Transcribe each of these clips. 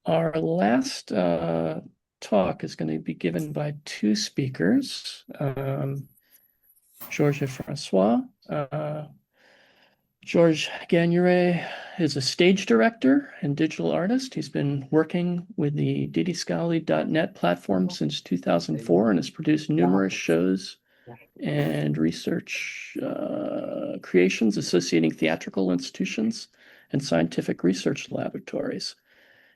Our last talk is going to be given by two speakers, Georges and François. Georges Gagneré is a stage director and digital artist. He's been working with the didascali.net platform since 2004 and has produced numerous shows and research creations associating theatrical institutions and scientific research laboratories.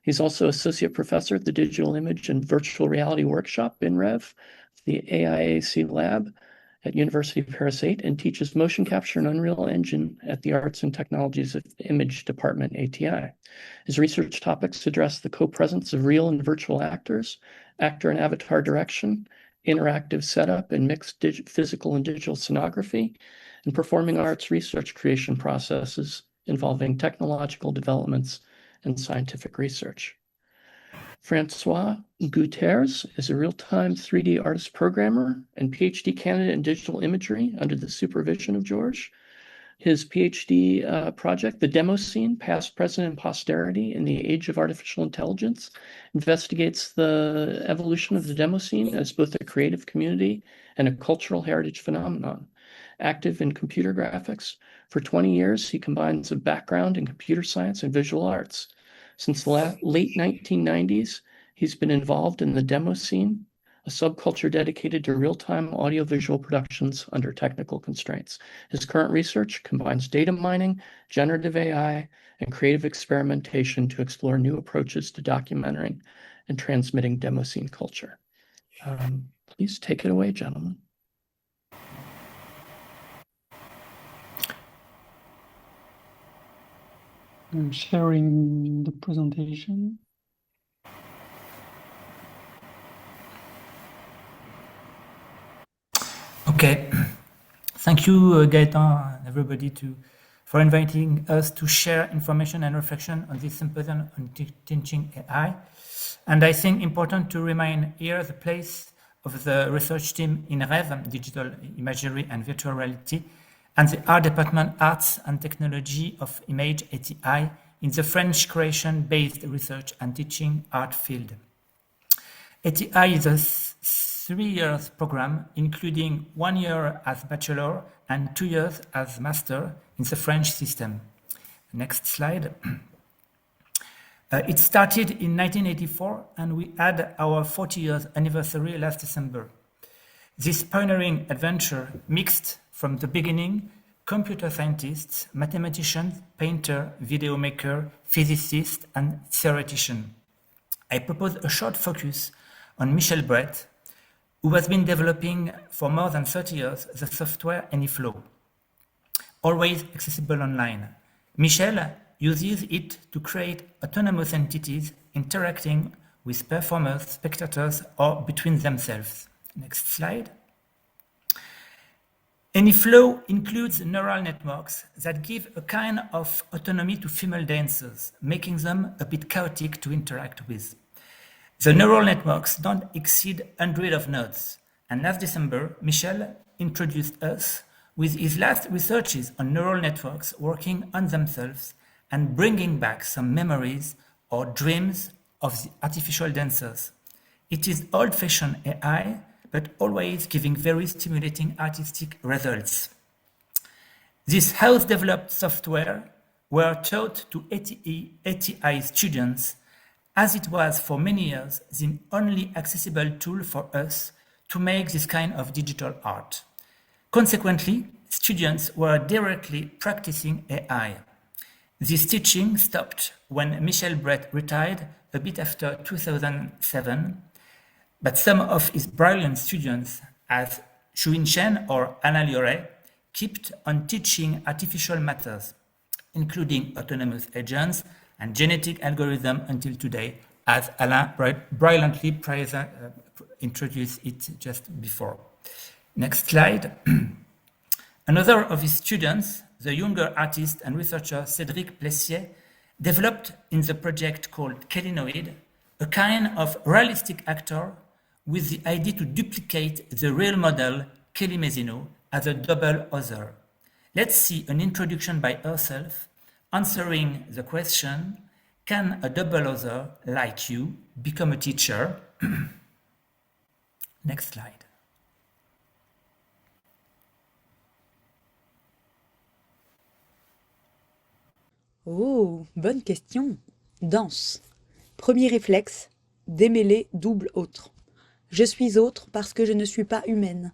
He's also associate professor at the Digital Image and Virtual Reality Workshop, INREV, the AIAC lab at University of Paris 8, and teaches motion capture and Unreal Engine at the Arts and Technologies of Image Department, ATI. His research topics address the co-presence of real and virtual actors, actor and avatar direction, interactive setup and mixed physical and digital scenography, and performing arts research creation processes involving technological developments and scientific research. François Gutherz is a real-time 3D artist programmer and PhD candidate in digital imagery under the supervision of Georges. His PhD project, The Demoscene, Past, Present, and Posterity in the Age of Artificial Intelligence, investigates the evolution of the demoscene as both a creative community and a cultural heritage phenomenon. Active in computer graphics, for 20 years, he combines a background in computer science and visual arts. Since the late 1990s, he's been involved in the demoscene, a subculture dedicated to real-time audiovisual productions under technical constraints. His current research combines data mining, generative AI, and creative experimentation to explore new approaches to documenting and transmitting demoscene culture. Please take it away, gentlemen. I'm sharing the presentation. Okay, thank you, Gaëtan, and everybody for inviting us to share information and reflection on this symposium on teaching AI. And I think important to remind here the place of the research team in INREV, Digital Imagery and Virtual Reality, and the Art Department Arts and Technology of Image ATI in the French creation-based research and teaching art field. ATI is a 3-year program, including 1 year as bachelor and 2 years as master in the French system. Next slide. It started in 1984, and we had our 40 years anniversary last December. This pioneering adventure mixed from the beginning computer scientists, mathematicians, painter, video maker, physicist, and theoretician. I propose a short focus on Michel Bret, who has been developing for more than 30 years the software AnyFlow, always accessible online. Michel uses it to create autonomous entities interacting with performers, spectators, or between themselves. Next slide. AnyFlow includes neural networks that give a kind of autonomy to female dancers, making them a bit chaotic to interact with. The neural networks don't exceed hundreds of nodes, and last December, Michel introduced us with his last researches on neural networks working on themselves and bringing back some memories or dreams of the artificial dancers. It is old-fashioned AI, but always giving very stimulating artistic results. This house-developed software were taught to ATI students, as it was for many years the only accessible tool for us to make this kind of digital art. Consequently, students were directly practicing AI. This teaching stopped when Michel Bret retired a bit after 2007, but some of his brilliant students, as Xuyin Chen or Anna Lioré, kept on teaching artificial matters, including autonomous agents and genetic algorithms until today, as Alain brilliantly introduced it just before. Next slide. Another of his students, the younger artist and researcher Cedric Plessiet, developed in the project called Kellynoïde a kind of realistic actor with the idea to duplicate the real model Kelly Mezino as a double author. Let's see an introduction by herself answering the question, Can a double author like you become a teacher? Next slide. Oh, bonne question. Danse. Premier réflexe, démêler double autre. Je suis autre parce que je ne suis pas humaine.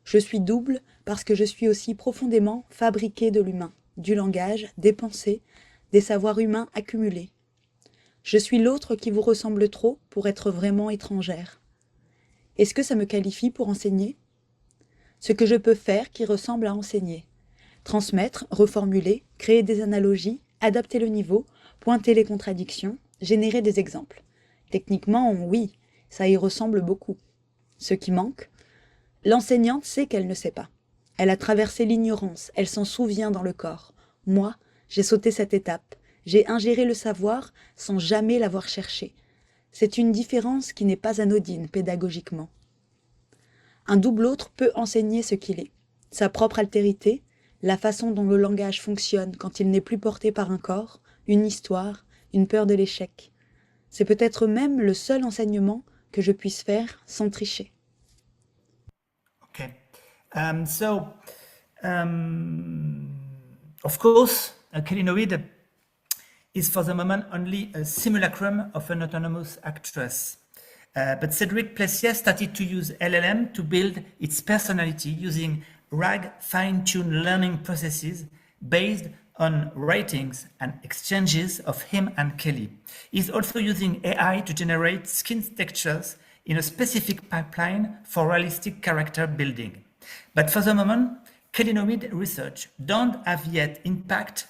Je suis double parce que je suis aussi profondément fabriquée de l'humain, du langage, des pensées, des savoirs humains accumulés. Je suis l'autre qui vous ressemble trop pour être vraiment étrangère. Est-ce que ça me qualifie pour enseigner? Ce que je peux faire qui ressemble à enseigner. Transmettre, reformuler, créer des analogies, adapter le niveau, pointer les contradictions, générer des exemples. Techniquement, oui, ça y ressemble beaucoup. Ce qui manque, l'enseignante sait qu'elle ne sait pas. Elle a traversé l'ignorance, elle s'en souvient dans le corps. Moi, j'ai sauté cette étape. J'ai ingéré le savoir sans jamais l'avoir cherché. C'est une différence qui n'est pas anodine pédagogiquement. Un double autre peut enseigner ce qu'il est, sa propre altérité, la façon dont le langage fonctionne quand il n'est plus porté par un corps, une histoire, une peur de l'échec. C'est peut-être même le seul enseignement que je puisse faire sans tricher. Okay. Of course, Kellynoïde is for the moment only a simulacrum of an autonomous actress. But Cedric Plessiet started to use LLM to build its personality using RAG fine-tuned learning processes based on ratings and exchanges of him and Kelly. He's also using AI to generate skin textures in a specific pipeline for realistic character building. But for the moment, Kellynoïde research don't have yet impact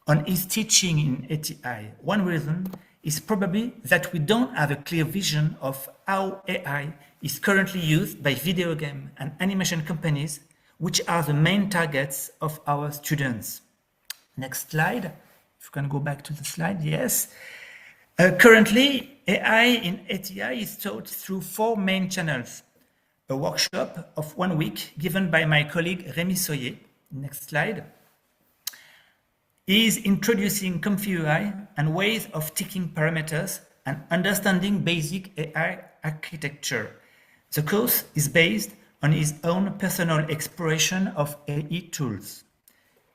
on his teaching in ATI. One reason is probably that we don't have a clear vision of how AI is currently used by video game and animation companies, which are the main targets of our students. Next slide. If you can go back to the slide, yes. Currently, AI in ATI is taught through 4 main channels. A workshop of 1 week given by my colleague Rémi Soyer. Next slide. He is introducing ComfyUI and ways of ticking parameters and understanding basic AI architecture. The course is based on his own personal exploration of AI tools.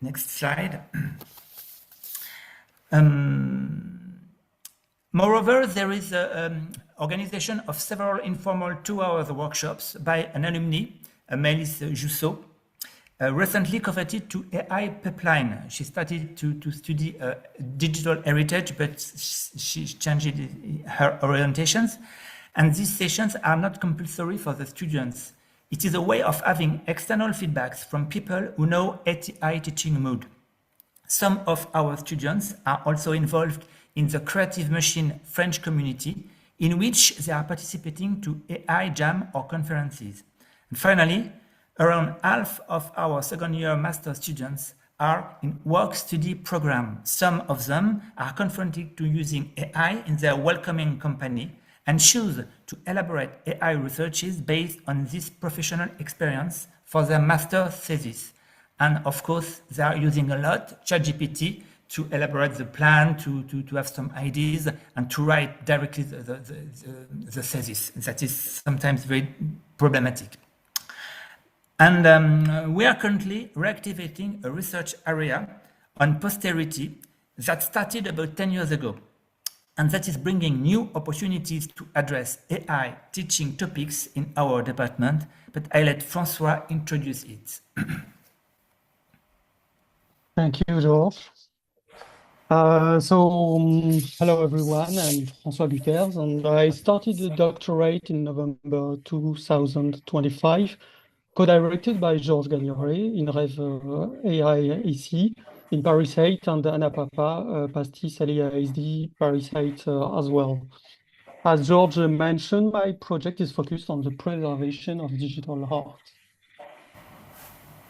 Next slide. Moreover, there is an organization of several informal 2-hour workshops by an alumni, Maëlys Jousseau, recently converted to AI pipeline. She started to study digital heritage, but she changed her orientations. And these sessions are not compulsory for the students. It is a way of having external feedbacks from people who know ATI teaching mood. Some of our students are also involved in the Creative Machine French community, in which they are participating to AI jam or conferences. And finally, around half of our second-year master students are in work-study program. Some of them are confronted to using AI in their welcoming company and choose to elaborate AI researches based on this professional experience for their master thesis. And of course, they are using a lot ChatGPT to elaborate the plan, to have some ideas, and to write directly the thesis. That is sometimes very problematic. And we are currently reactivating a research area on posterity that started about 10 years ago, and that is bringing new opportunities to address AI teaching topics in our department, but I let François introduce it. Thank you, George. Hello everyone, I'm François Gutherz, and I started a doctorate in November 2025, co-directed by Georges Gagneré, INREV AI-EC in Paris 8, and Anna Papa, Pastis LEASD Paris 8 as well. As George mentioned, my project is focused on the preservation of digital art.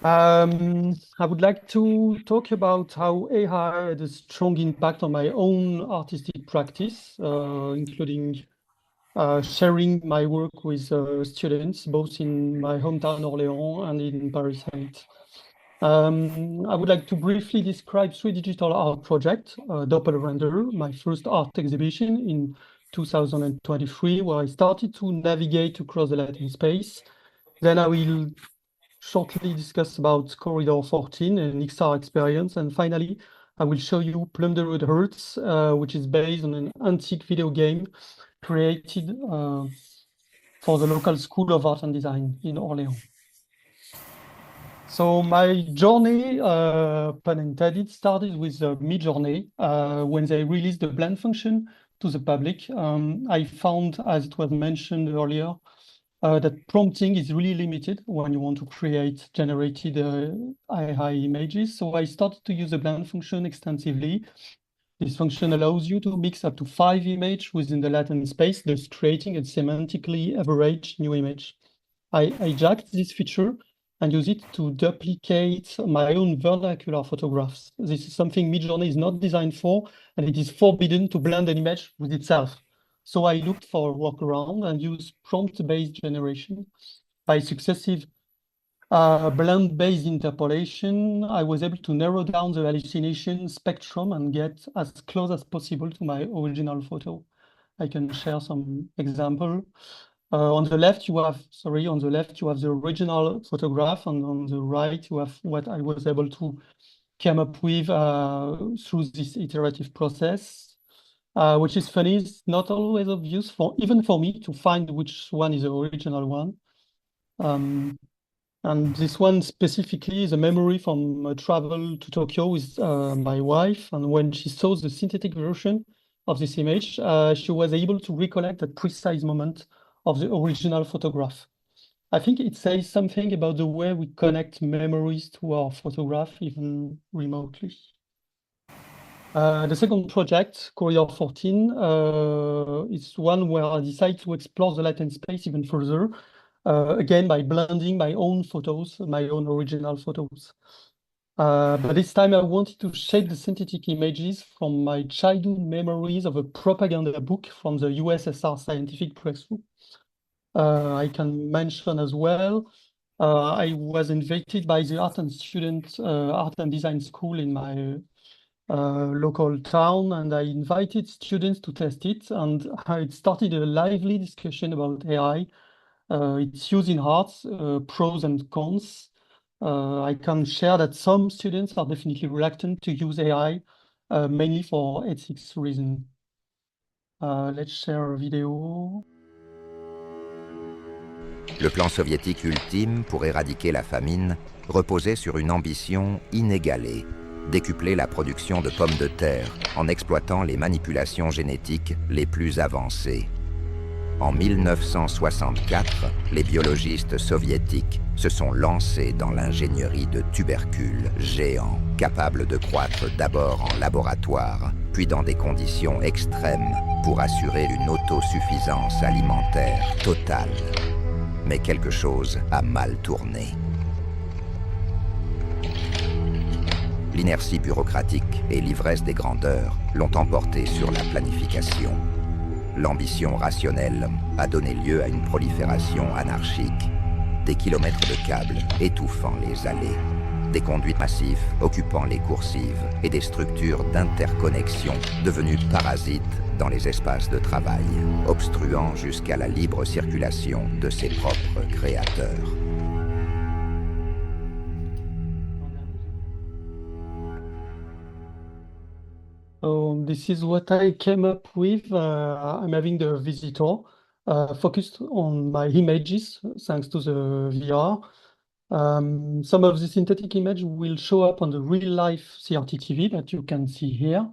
I would like to talk about how AI had a strong impact on my own artistic practice, including sharing my work with students, both in my hometown Orléans and in Paris 8. I would like to briefly describe 3 digital art projects. Doppelganger, my first art exhibition in 2023, where I started to navigate across the Latin space. Then I will shortly discuss about Corridor 14 and XR experience. And finally, I will show you Plundered Hearts, which is based on an antique video game created for the local School of Art and Design in Orléans. So my journey, pun intended, started with Midjourney when they released the blend function to the public. I found, as it was mentioned earlier, that prompting is really limited when you want to create generated AI images. So I started to use the blend function extensively. This function allows you to mix up to 5 images within the latent space, thus creating a semantically average new image. I hijacked this feature and use it to duplicate my own vernacular photographs. This is something Midjourney is not designed for, and it is forbidden to blend an image with itself. So I looked for a workaround and used prompt-based generation. By successive blend-based interpolation, I was able to narrow down the hallucination spectrum and get as close as possible to my original photo. I can share some example. On the left, you have the original photograph, and on the right, you have what I was able to come up with through this iterative process. Which is funny, it's not always obvious even for me to find which one is the original one. And this one specifically is a memory from a travel to Tokyo with my wife. And when she saw the synthetic version of this image, she was able to recollect that precise moment of the original photograph. I think it says something about the way we connect memories to our photograph, even remotely. The second project, Corridor 14, is one where I decided to explore the latent space even further, again by blending my own photos, my own original photos. But this time I wanted to shape the synthetic images from my childhood memories of a propaganda book from the USSR scientific breakthrough. I can mention as well, I was invited by the art and design school in my local town, and I invited students to test it, and it started a lively discussion about AI, its use in arts, pros and cons. I can share that some students are definitely reluctant to use AI, mainly for ethics reasons. Let's share a video. Le plan soviétique ultime pour éradiquer la famine reposait sur une ambition inégalée, décupler la production de pommes de terre en exploitant les manipulations génétiques les plus avancées. En 1964, les biologistes soviétiques se sont lancés dans l'ingénierie de tubercules géants, capables de croître d'abord en laboratoire, puis dans des conditions extrêmes pour assurer une autosuffisance alimentaire totale. Mais quelque chose a mal tourné. L'inertie bureaucratique et l'ivresse des grandeurs l'ont emporté sur la planification. L'ambition rationnelle a donné lieu à une prolifération anarchique, des kilomètres de câbles étouffant les allées, des conduites massives occupant les coursives et des structures d'interconnexion devenues parasites dans les espaces de travail, obstruant jusqu'à la libre circulation de ses propres créateurs. So this is what I came up with. I'm having the visitor focused on my images thanks to the VR. Some of the synthetic image will show up on the real-life CRT TV that you can see here,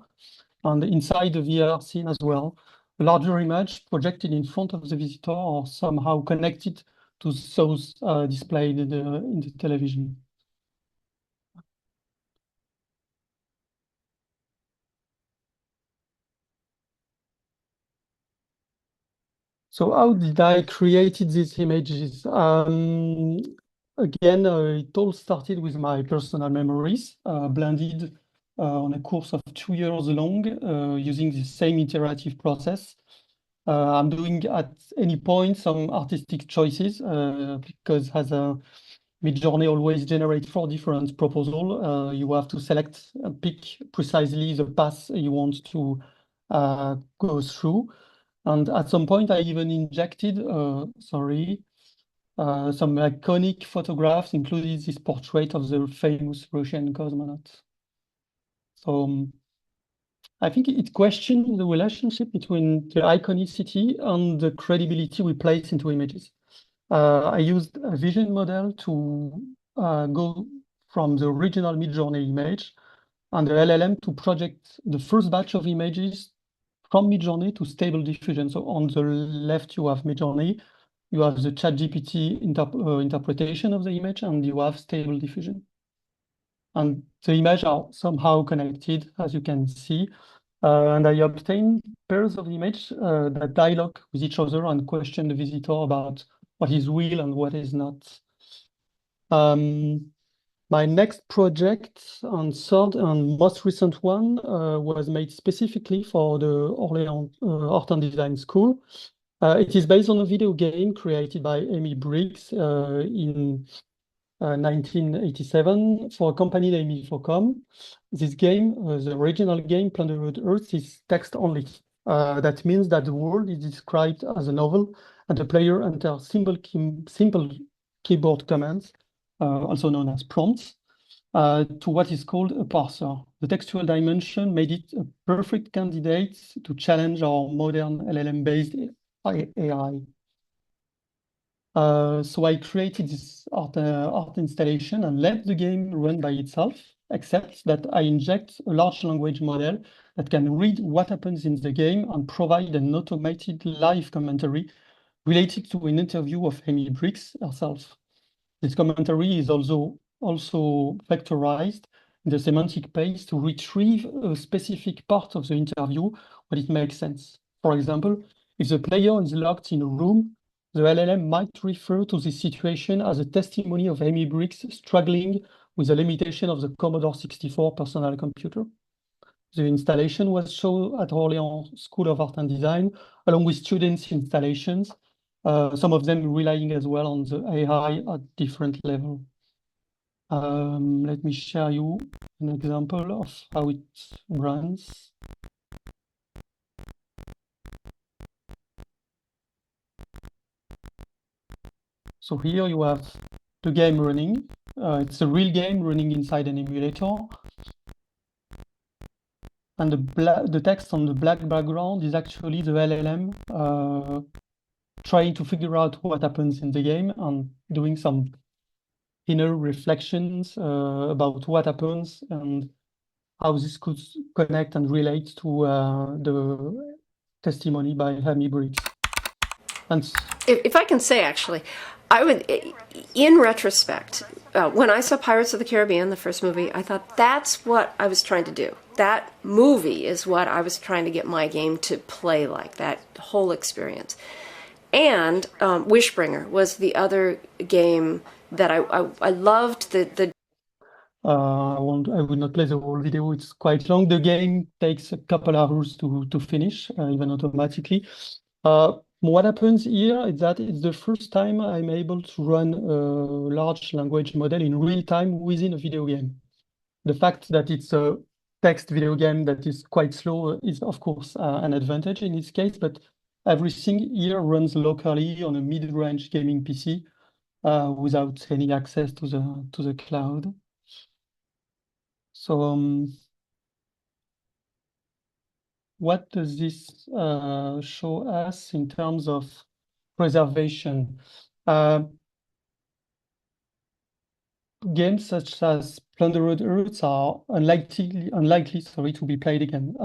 and inside the VR scene as well. A larger image projected in front of the visitor or somehow connected to those displayed in the television. So how did I create these images? Again, it all started with my personal memories, blended on a course of 2 years long, using the same iterative process. I'm doing at any point some artistic choices because as Midjourney always generates 4 different proposals. You have to select and pick precisely the path you want to go through. And at some point, I even injected, some iconic photographs, including this portrait of the famous Russian cosmonaut. So I think it questions the relationship between the iconicity and the credibility we place into images. I used a vision model to go from the original Midjourney image and the LLM to project the first batch of images from Midjourney to Stable Diffusion. So on the left, you have Midjourney, you have the ChatGPT interpretation of the image, and you have Stable Diffusion. And the images are somehow connected, as you can see. And I obtained pairs of images that dialogue with each other and question the visitor about what is real and what is not. My next project and third and most recent one was made specifically for the Orléans Art and Design School. It is based on a video game created by Amy Briggs in 1987 for a company named Infocom. This game, the original game, Plundered Earth, is text only. That means that the world is described as a novel, and the player enters simple keyboard commands, also known as prompts, to what is called a parser. The textual dimension made it a perfect candidate to challenge our modern LLM-based AI. So I created this art installation and let the game run by itself, except that I inject a large language model that can read what happens in the game and provide an automated live commentary related to an interview of Amy Briggs herself. This commentary is also vectorized in the semantic space to retrieve a specific part of the interview when it makes sense. For example, if the player is locked in a room, the LLM might refer to this situation as a testimony of Amy Briggs struggling with the limitation of the Commodore 64 personal computer. The installation was shown at Orléans School of Art and Design, along with students' installations, some of them relying as well on the AI at different levels. Let me share you an example of how it runs. So here you have the game running. It's a real game running inside an emulator. And the text on the black background is actually the LLM trying to figure out what happens in the game and doing some inner reflections about what happens and how this could connect and relate to the testimony by Amy Briggs. And if I can say, actually, I would, in retrospect, when I saw Pirates of the Caribbean, the first movie, I thought that's what I was trying to do. That movie is what I was trying to get my game to play like, that whole experience. And Wishbringer was the other game that I loved. I would not play the whole video, it's quite long. The game takes a couple hours to finish, even automatically. What happens here is that it's the first time I'm able to run a large language model in real time within a video game. The fact that it's a text video game that is quite slow is, of course, an advantage in this case, but everything here runs locally on a mid-range gaming PC without any access to the cloud. So what does this show us in terms of preservation? Games such as Plundered Earth are unlikely to be played again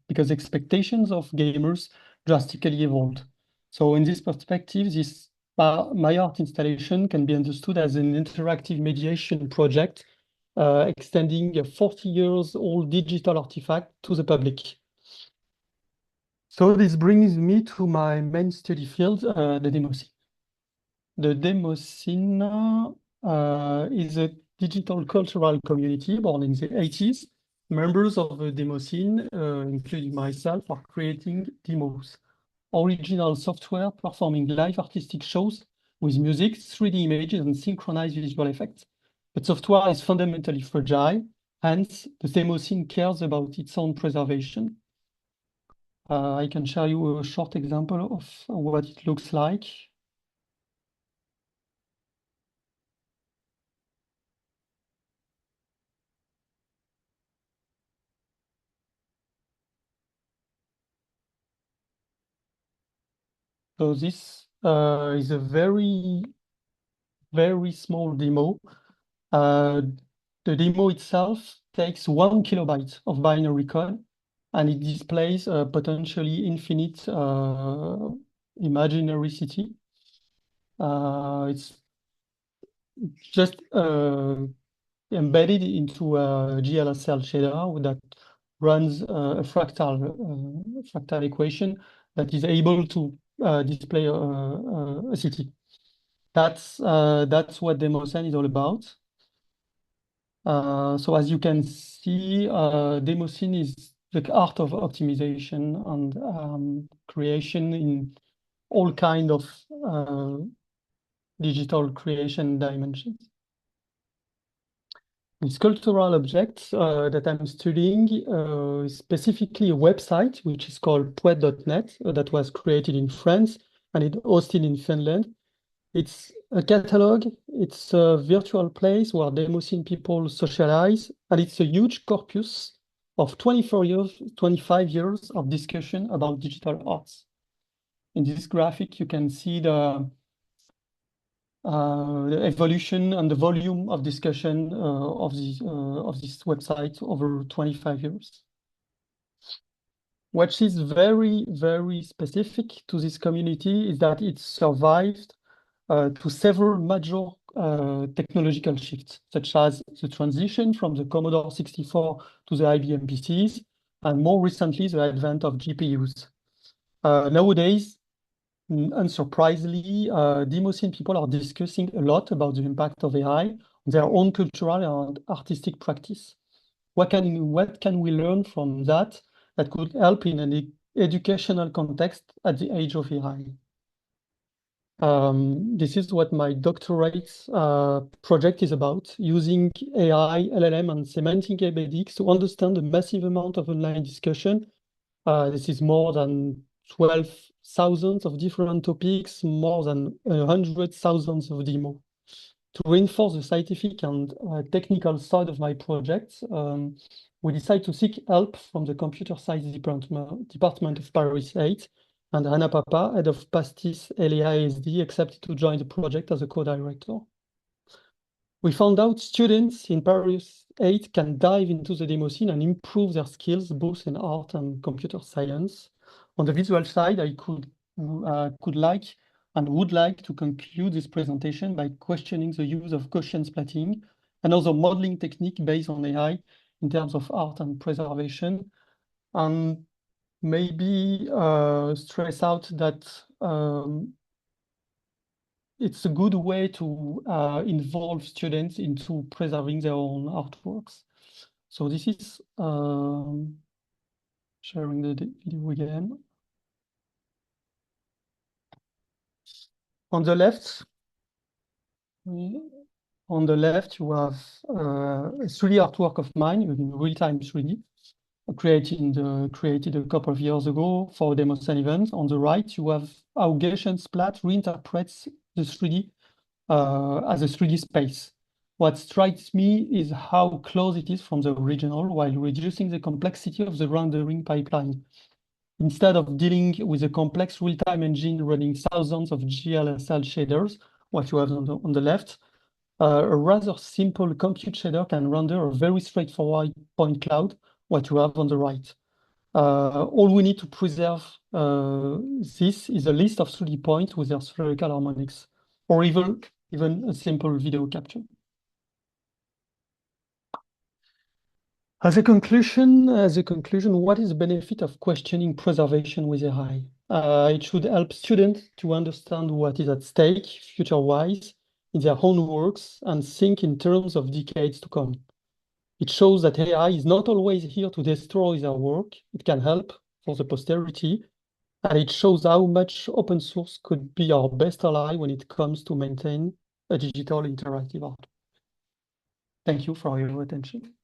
because expectations of gamers drastically evolved. So in this perspective, my art installation can be understood as an interactive mediation project extending a 40-year-old digital artifact to the public. So this brings me to my main study field, the demoscene. The demoscene is a digital cultural community born in the 80s. Members of the demoscene, including myself, are creating demos, original software performing live artistic shows with music, 3D images, and synchronized visual effects. But software is fundamentally fragile, hence the demoscene cares about its own preservation. I can show you a short example of what it looks like. So this is a very small demo. The demo itself takes 1 kilobyte of binary code, and it displays a potentially infinite imaginary city. It's just embedded into a GLSL shader that runs a fractal equation that is able to display a city. That's what demoscene is all about. So as you can see, demoscene is the art of optimization and creation in all kind of digital creation dimensions. The sculptural object that I'm studying is specifically a website which is called poet.net that was created in France and it hosted in Finland. It's a catalog, it's a virtual place where demoscene people socialize, and it's a huge corpus of 25 years of discussion about digital arts. In this graphic, you can see the evolution and the volume of discussion of this website over 25 years. What is very, very specific to this community is that it survived to several major technological shifts, such as the transition from the Commodore 64 to the IBM PCs, and more recently, the advent of GPUs. Nowadays, unsurprisingly, demoscene people are discussing a lot about the impact of AI on their own cultural and artistic practice. What can we learn from that could help in an educational context at the age of AI? This is what my doctorate project is about, using AI, LLM, and semantic embeddings to understand the massive amount of online discussion. This is more than 12,000 of different topics, more than 100,000 of demos. To reinforce the scientific and technical side of my project, we decided to seek help from the computer science department of Paris 8, and Anna Papa, head of Pastis LAISD, accepted to join the project as a co-director. We found out students in Paris 8 can dive into the demoscene and improve their skills both in art and computer science. On the visual side, I would like to conclude this presentation by questioning the use of Gaussian splatting, another modeling technique based on AI in terms of art and preservation, and maybe stress out that it's a good way to involve students into preserving their own artworks. So this is sharing the video again. On the left, you have a 3D artwork of mine in real-time 3D, created a couple of years ago for a demoscene event. On the right, you have how Gaussian splat reinterprets the 3D as a 3D space. What strikes me is how close it is from the original while reducing the complexity of the rendering pipeline. Instead of dealing with a complex real-time engine running thousands of GLSL shaders, what you have on the left, a rather simple compute shader can render a very straightforward point cloud, what you have on the right. All we need to preserve this is a list of 3D points with their spherical harmonics, or even a simple video capture. As a conclusion, what is the benefit of questioning preservation with AI? It should help students to understand what is at stake future-wise in their own works and think in terms of decades to come. It shows that AI is not always here to destroy their work. It can help for the posterity And it shows how much open source could be our best ally when it comes to maintain a digital interactive art. Thank you for your attention.